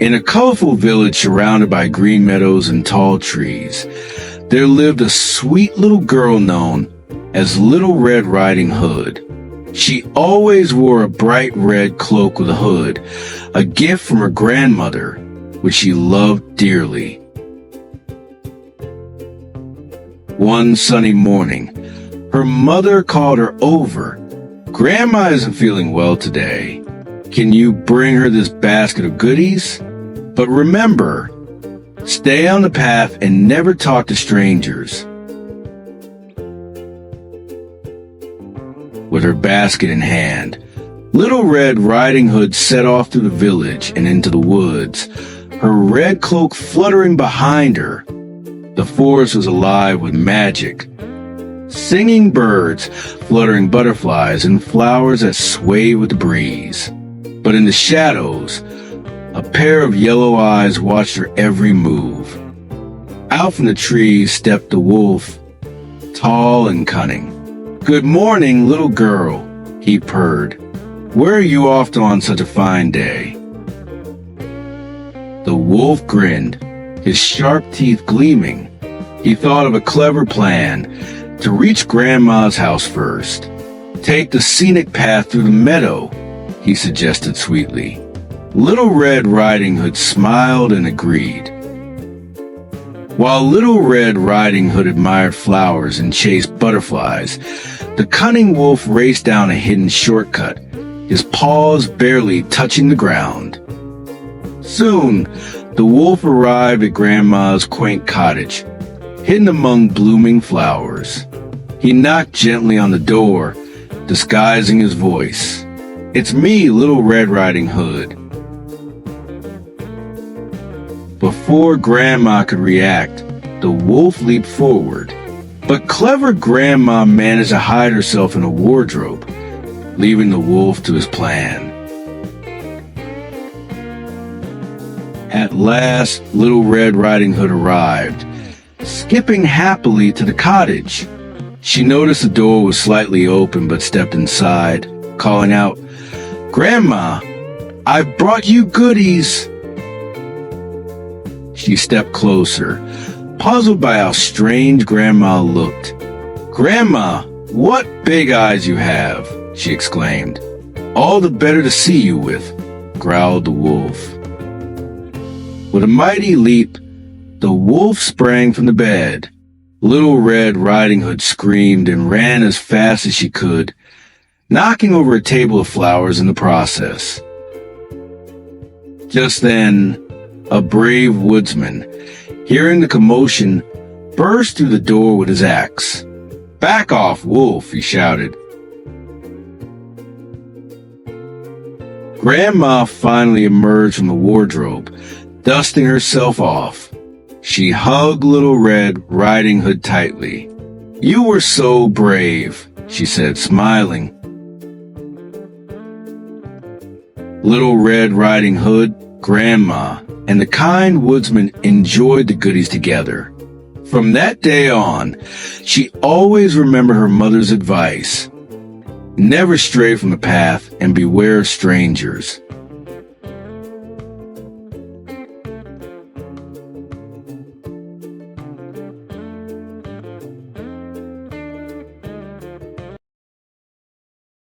In a colorful village surrounded by green meadows and tall trees, there lived a sweet little girl known as Little Red Riding Hood. She always wore a bright red cloak with a hood, a gift from her grandmother, which she loved dearly. One sunny morning, her mother called her over. "Grandma isn't feeling well today. Can you bring her this basket of goodies? But remember, stay on the path and never talk to strangers." With her basket in hand, Little Red Riding Hood set off through the village and into the woods, her red cloak fluttering behind her. The forest was alive with magic. Singing birds, fluttering butterflies, and flowers that swayed with the breeze. But in the shadows, a pair of yellow eyes watched her every move. Out from the trees stepped the wolf, tall and cunning. "Good morning, little girl," he purred. "Where are you off to on such a fine day?" The wolf grinned, his sharp teeth gleaming. He thought of a clever plan to reach Grandma's house first. "Take the scenic path through the meadow," he suggested sweetly. Little Red Riding Hood smiled and agreed. While Little Red Riding Hood admired flowers and chased butterflies, the cunning wolf raced down a hidden shortcut, his paws barely touching the ground. Soon, the wolf arrived at Grandma's quaint cottage, hidden among blooming flowers. He knocked gently on the door, disguising his voice. "It's me, Little Red Riding Hood." Before Grandma could react, the wolf leaped forward. But clever Grandma managed to hide herself in a wardrobe, leaving the wolf to his plan. At last, Little Red Riding Hood arrived, skipping happily to the cottage. She noticed the door was slightly open but stepped inside, calling out, "Grandma, I've brought you goodies." She stepped closer, puzzled by how strange Grandma looked. "Grandma, what big eyes you have!" she exclaimed. "All the better to see you with," growled the wolf. With a mighty leap, the wolf sprang from the bed. Little Red Riding Hood screamed and ran as fast as she could, knocking over a table of flowers in the process. Just then, a brave woodsman, hearing the commotion, burst through the door with his axe. "Back off, wolf!" he shouted. Grandma finally emerged from the wardrobe, dusting herself off. She hugged Little Red Riding Hood tightly. "You were so brave," she said, smiling. Little Red Riding Hood, Grandma, and the kind woodsman enjoyed the goodies together. From that day on, she always remembered her mother's advice. Never stray from the path and beware of strangers.